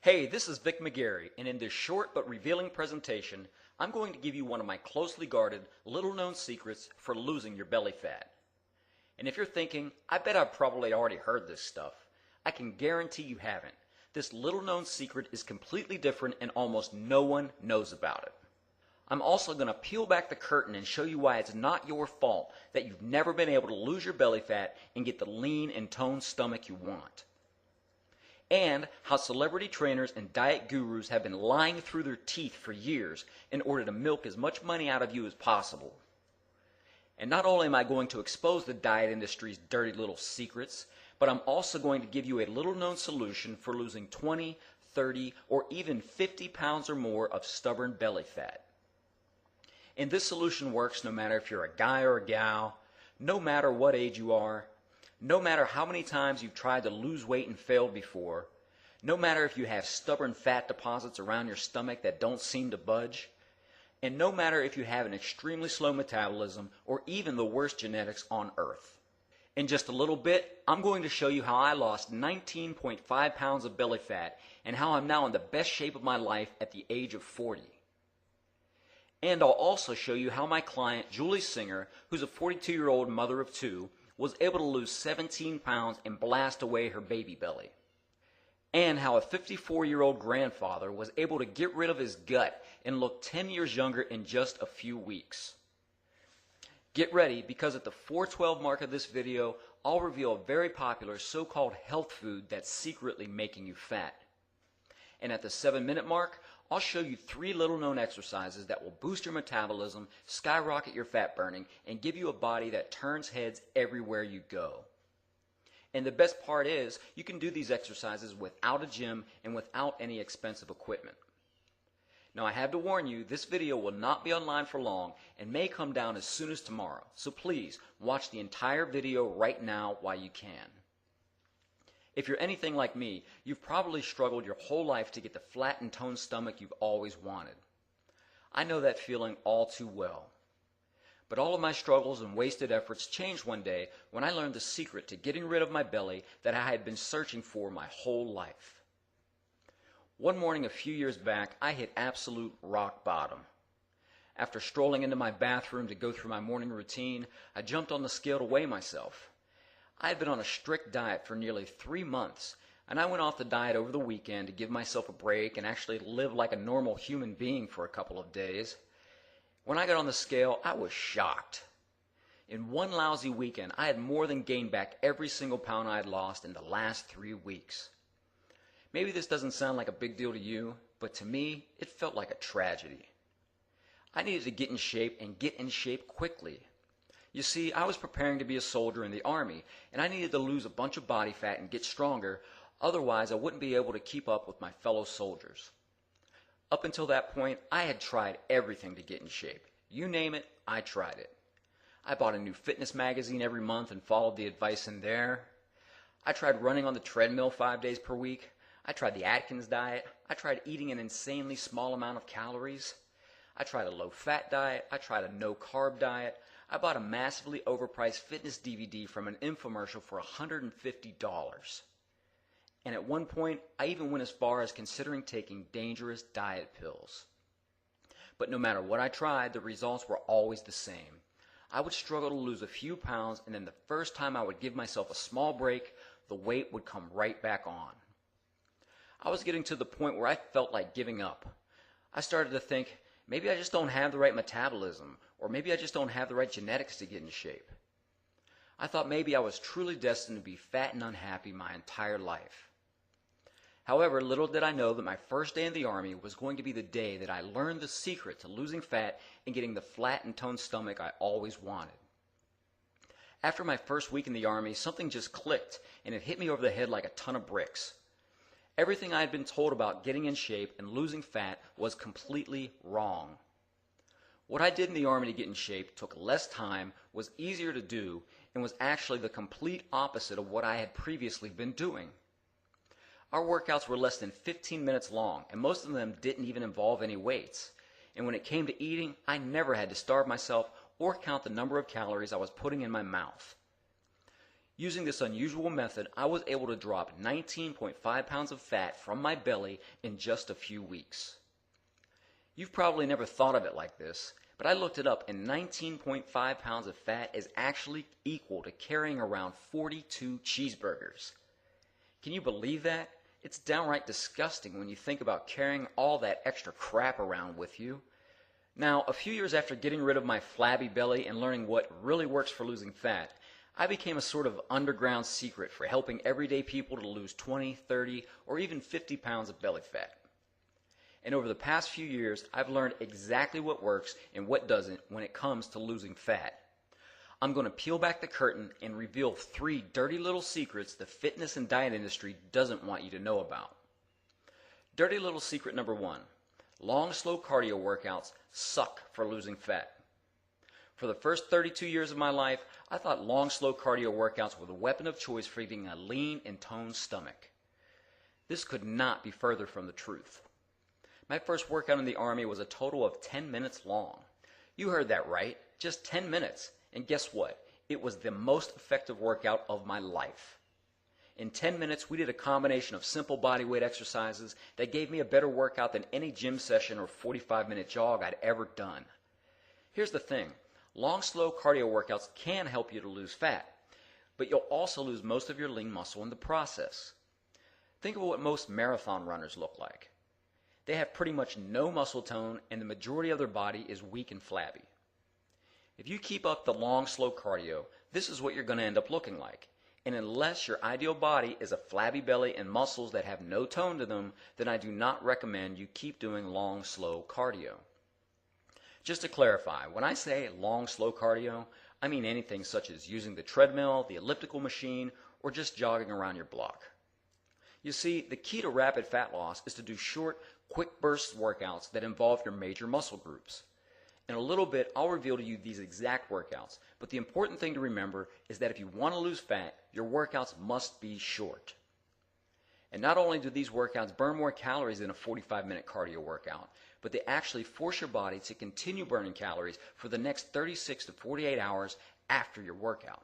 Hey, this is Vic McGarry, and in this short but revealing presentation, I'm going to give you one of my closely guarded, little-known secrets for losing your belly fat. And if you're thinking, I bet I've probably already heard this stuff, I can guarantee you haven't. This little-known secret is completely different and almost no one knows about it. I'm also going to peel back the curtain and show you why it's not your fault that you've never been able to lose your belly fat and get the lean and toned stomach you want. And how celebrity trainers and diet gurus have been lying through their teeth for years in order to milk as much money out of you as possible. And not only am I going to expose the diet industry's dirty little secrets, but I'm also going to give you a little-known solution for losing 20, 30, or even 50 pounds or more of stubborn belly fat. And this solution works no matter if you're a guy or a gal, no matter what age you are, no matter how many times you've tried to lose weight and failed before, no matter if you have stubborn fat deposits around your stomach that don't seem to budge, and no matter if you have an extremely slow metabolism or even the worst genetics on earth. In just a little bit, I'm going to show you how I lost 19.5 pounds of belly fat and how I'm now in the best shape of my life at the age of 40. And I'll also show you how my client, Julie Singer, who's a 42-year-old mother of two, was able to lose 17 pounds and blast away her baby belly. And how a 54-year-old grandfather was able to get rid of his gut and look 10 years younger in just a few weeks. Get ready, because at the 4:12 mark of this video, I'll reveal a very popular so-called health food that's secretly making you fat. And at the 7-minute mark, I'll show you 3 little-known exercises that will boost your metabolism, skyrocket your fat burning, and give you a body that turns heads everywhere you go. And the best part is, you can do these exercises without a gym and without any expensive equipment. Now, I have to warn you, this video will not be online for long and may come down as soon as tomorrow. So please, watch the entire video right now while you can. If you're anything like me, you've probably struggled your whole life to get the flat and toned stomach you've always wanted. I know that feeling all too well. But all of my struggles and wasted efforts changed one day when I learned the secret to getting rid of my belly that I had been searching for my whole life. One morning a few years back, I hit absolute rock bottom. After strolling into my bathroom to go through my morning routine, I jumped on the scale to weigh myself. I had been on a strict diet for nearly 3 months, and I went off the diet over the weekend to give myself a break and actually live like a normal human being for a couple of days. When I got on the scale, I was shocked. In one lousy weekend, I had more than gained back every single pound I had lost in the last 3 weeks. Maybe this doesn't sound like a big deal to you, but to me, it felt like a tragedy. I needed to get in shape and get in shape quickly. You see, I was preparing to be a soldier in the Army, and I needed to lose a bunch of body fat and get stronger, otherwise I wouldn't be able to keep up with my fellow soldiers. Up until that point, I had tried everything to get in shape. You name it, I tried it. I bought a new fitness magazine every month and followed the advice in there. I tried running on the treadmill 5 days per week. I tried the Atkins diet. I tried eating an insanely small amount of calories. I tried a low-fat diet. I tried a no-carb diet. I bought a massively overpriced fitness DVD from an infomercial for $150. And at one point, I even went as far as considering taking dangerous diet pills. But no matter what I tried, the results were always the same. I would struggle to lose a few pounds, and then the first time I would give myself a small break, the weight would come right back on. I was getting to the point where I felt like giving up. I started to think, maybe I just don't have the right metabolism, or maybe I just don't have the right genetics to get in shape. I thought maybe I was truly destined to be fat and unhappy my entire life. However, little did I know that my first day in the Army was going to be the day that I learned the secret to losing fat and getting the flat and toned stomach I always wanted. After my first week in the Army, something just clicked, and it hit me over the head like a ton of bricks. Everything I had been told about getting in shape and losing fat was completely wrong. What I did in the Army to get in shape took less time, was easier to do, and was actually the complete opposite of what I had previously been doing. Our workouts were less than 15 minutes long, and most of them didn't even involve any weights. And when it came to eating, I never had to starve myself or count the number of calories I was putting in my mouth. Using this unusual method, I was able to drop 19.5 pounds of fat from my belly in just a few weeks. You've probably never thought of it like this, but I looked it up, and 19.5 pounds of fat is actually equal to carrying around 42 cheeseburgers. Can you believe that? It's downright disgusting when you think about carrying all that extra crap around with you. Now, a few years after getting rid of my flabby belly and learning what really works for losing fat, I became a sort of underground secret for helping everyday people to lose 20, 30, or even 50 pounds of belly fat. And over the past few years, I've learned exactly what works and what doesn't when it comes to losing fat. I'm going to peel back the curtain and reveal 3 dirty little secrets the fitness and diet industry doesn't want you to know about. Dirty little secret number 1. Long, slow cardio workouts suck for losing fat. For the first 32 years of my life, I thought long, slow cardio workouts were the weapon of choice for getting a lean and toned stomach. This could not be further from the truth. My first workout in the Army was a total of 10 minutes long. You heard that right, just 10 minutes. And guess what? It was the most effective workout of my life. In 10 minutes, we did a combination of simple bodyweight exercises that gave me a better workout than any gym session or 45-minute jog I'd ever done. Here's the thing. Long, slow cardio workouts can help you to lose fat, but you'll also lose most of your lean muscle in the process. Think of what most marathon runners look like. They have pretty much no muscle tone, and the majority of their body is weak and flabby. If you keep up the long, slow cardio, this is what you're going to end up looking like. And unless your ideal body is a flabby belly and muscles that have no tone to them, then I do not recommend you keep doing long, slow cardio. Just to clarify, when I say long, slow cardio, I mean anything such as using the treadmill, the elliptical machine, or just jogging around your block. You see, the key to rapid fat loss is to do short, quick burst workouts that involve your major muscle groups. In a little bit, I'll reveal to you these exact workouts, but the important thing to remember is that if you want to lose fat, your workouts must be short. And not only do these workouts burn more calories than a 45-minute cardio workout, but they actually force your body to continue burning calories for the next 36 to 48 hours after your workout.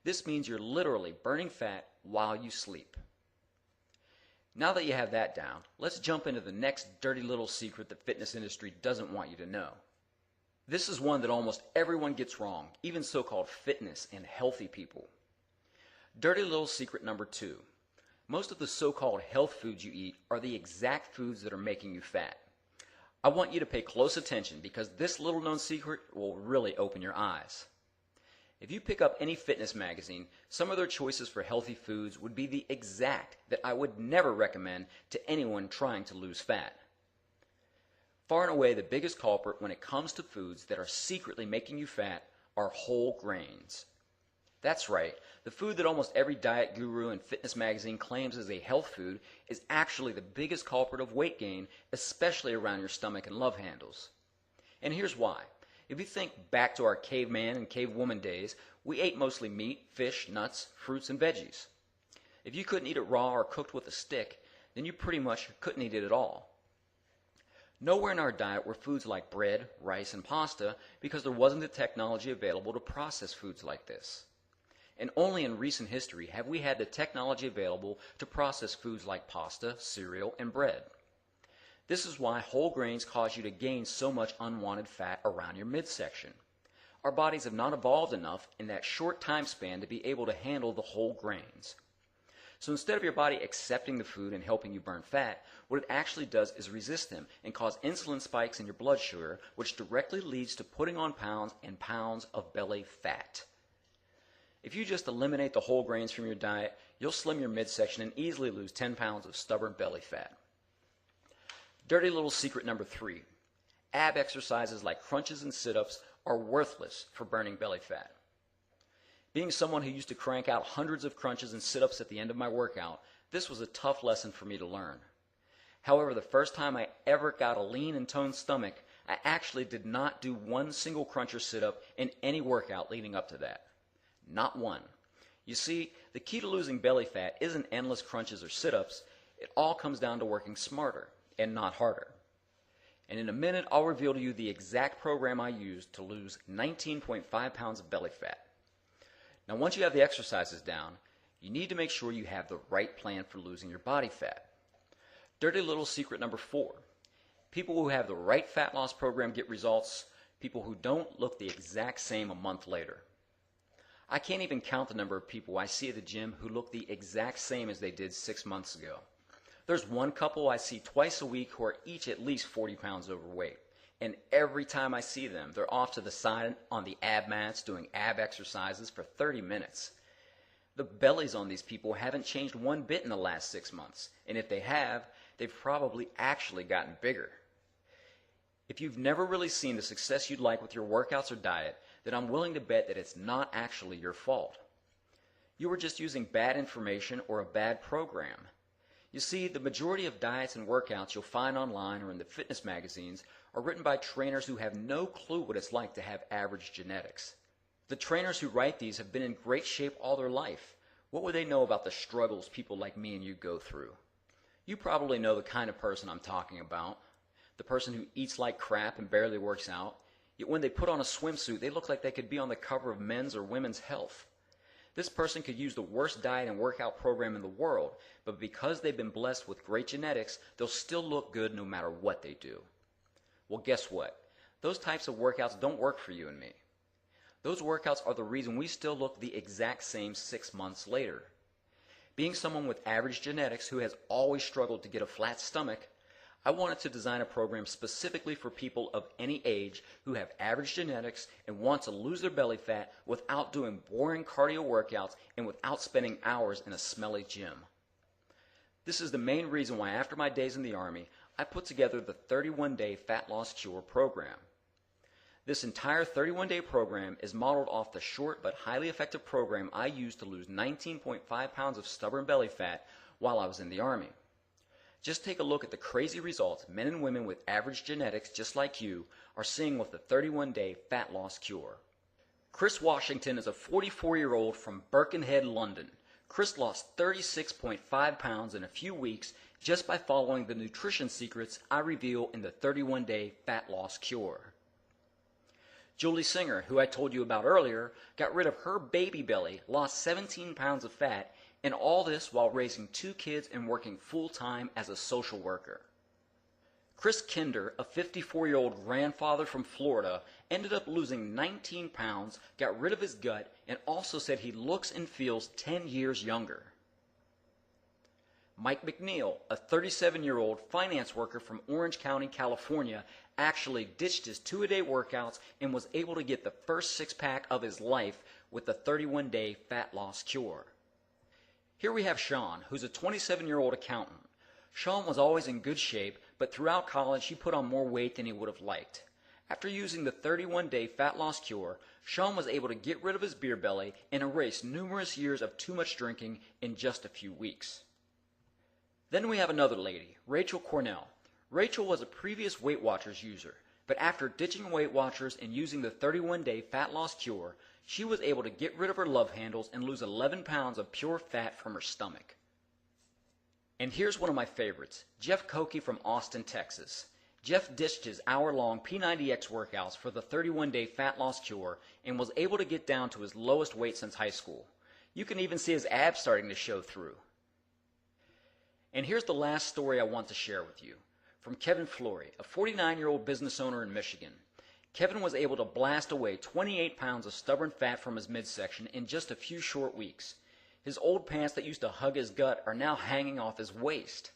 This means you're literally burning fat while you sleep. Now that you have that down, let's jump into the next dirty little secret the fitness industry doesn't want you to know. This is one that almost everyone gets wrong, even so-called fitness and healthy people. Dirty little secret number 2. Most of the so-called health foods you eat are the exact foods that are making you fat. I want you to pay close attention because this little known secret will really open your eyes. If you pick up any fitness magazine, some of their choices for healthy foods would be the exact that I would never recommend to anyone trying to lose fat. Far and away, the biggest culprit when it comes to foods that are secretly making you fat are whole grains. That's right, the food that almost every diet guru and fitness magazine claims is a health food is actually the biggest culprit of weight gain, especially around your stomach and love handles. And here's why. If you think back to our caveman and cavewoman days, we ate mostly meat, fish, nuts, fruits, and veggies. If you couldn't eat it raw or cooked with a stick, then you pretty much couldn't eat it at all. Nowhere in our diet were foods like bread, rice, and pasta because there wasn't the technology available to process foods like this. And only in recent history have we had the technology available to process foods like pasta, cereal, and bread. This is why whole grains cause you to gain so much unwanted fat around your midsection. Our bodies have not evolved enough in that short time span to be able to handle the whole grains. So instead of your body accepting the food and helping you burn fat, what it actually does is resist them and cause insulin spikes in your blood sugar, which directly leads to putting on pounds and pounds of belly fat. If you just eliminate the whole grains from your diet, you'll slim your midsection and easily lose 10 pounds of stubborn belly fat. Dirty little secret number 3. Ab exercises like crunches and sit-ups are worthless for burning belly fat. Being someone who used to crank out hundreds of crunches and sit-ups at the end of my workout, this was a tough lesson for me to learn. However, the first time I ever got a lean and toned stomach, I actually did not do one single crunch or sit-up in any workout leading up to that. Not one. You see, the key to losing belly fat isn't endless crunches or sit-ups. It all comes down to working smarter and not harder. And in a minute, I'll reveal to you the exact program I used to lose 19.5 pounds of belly fat. Now once you have the exercises down, you need to make sure you have the right plan for losing your body fat. Dirty little secret number 4. People who have the right fat loss program get results. People who don't look the exact same a month later. I can't even count the number of people I see at the gym who look the exact same as they did 6 months ago. There's one couple I see twice a week who are each at least 40 pounds overweight. And every time I see them, they're off to the side on the ab mats doing ab exercises for 30 minutes. The bellies on these people haven't changed one bit in the last 6 months. And if they have, they've probably actually gotten bigger. If you've never really seen the success you'd like with your workouts or diet, then I'm willing to bet that it's not actually your fault. You were just using bad information or a bad program. You see, the majority of diets and workouts you'll find online or in the fitness magazines are written by trainers who have no clue what it's like to have average genetics. The trainers who write these have been in great shape all their life. What would they know about the struggles people like me and you go through? You probably know the kind of person I'm talking about. The person who eats like crap and barely works out, yet when they put on a swimsuit, they look like they could be on the cover of Men's or Women's Health. This person could use the worst diet and workout program in the world, but because they've been blessed with great genetics, they'll still look good no matter what they do. Well, guess what? Those types of workouts don't work for you and me. Those workouts are the reason we still look the exact same 6 months later. Being someone with average genetics who has always struggled to get a flat stomach, I wanted to design a program specifically for people of any age who have average genetics and want to lose their belly fat without doing boring cardio workouts and without spending hours in a smelly gym. This is the main reason why after my days in the Army, I put together the 31-day Fat Loss Cure program. This entire 31-day program is modeled off the short but highly effective program I used to lose 19.5 pounds of stubborn belly fat while I was in the Army. Just take a look at the crazy results men and women with average genetics just like you are seeing with the 31-day Fat Loss Cure. Chris Washington is a 44-year-old from Birkenhead, London. Chris lost 36.5 pounds in a few weeks just by following the nutrition secrets I reveal in the 31-day Fat Loss Cure. Julie Singer, who I told you about earlier, got rid of her baby belly, lost 17 pounds of fat, and all this while raising 2 kids and working full-time as a social worker. Chris Kinder, a 54-year-old grandfather from Florida, ended up losing 19 pounds, got rid of his gut, and also said he looks and feels 10 years younger. Mike McNeil, a 37-year-old finance worker from Orange County, California, actually ditched his 2-a-day workouts and was able to get the first six-pack of his life with the 31-day Fat Loss Cure. Here we have Sean, who's a 27-year-old accountant. Sean was always in good shape, but throughout college he put on more weight than he would have liked. After using the 31-day Fat Loss Cure, Sean was able to get rid of his beer belly and erase numerous years of too much drinking in just a few weeks. Then we have another lady, Rachel Cornell. Rachel was a previous Weight Watchers user, but after ditching Weight Watchers and using the 31-day Fat Loss Cure, she was able to get rid of her love handles and lose 11 pounds of pure fat from her stomach. And here's one of my favorites, Jeff Koke from Austin, Texas. Jeff ditched his hour-long P90X workouts for the 31-day Fat Loss Cure and was able to get down to his lowest weight since high school. You can even see his abs starting to show through. And here's the last story I want to share with you. From Kevin Flory, a 49-year-old business owner in Michigan. Kevin was able to blast away 28 pounds of stubborn fat from his midsection in just a few short weeks. His old pants that used to hug his gut are now hanging off his waist.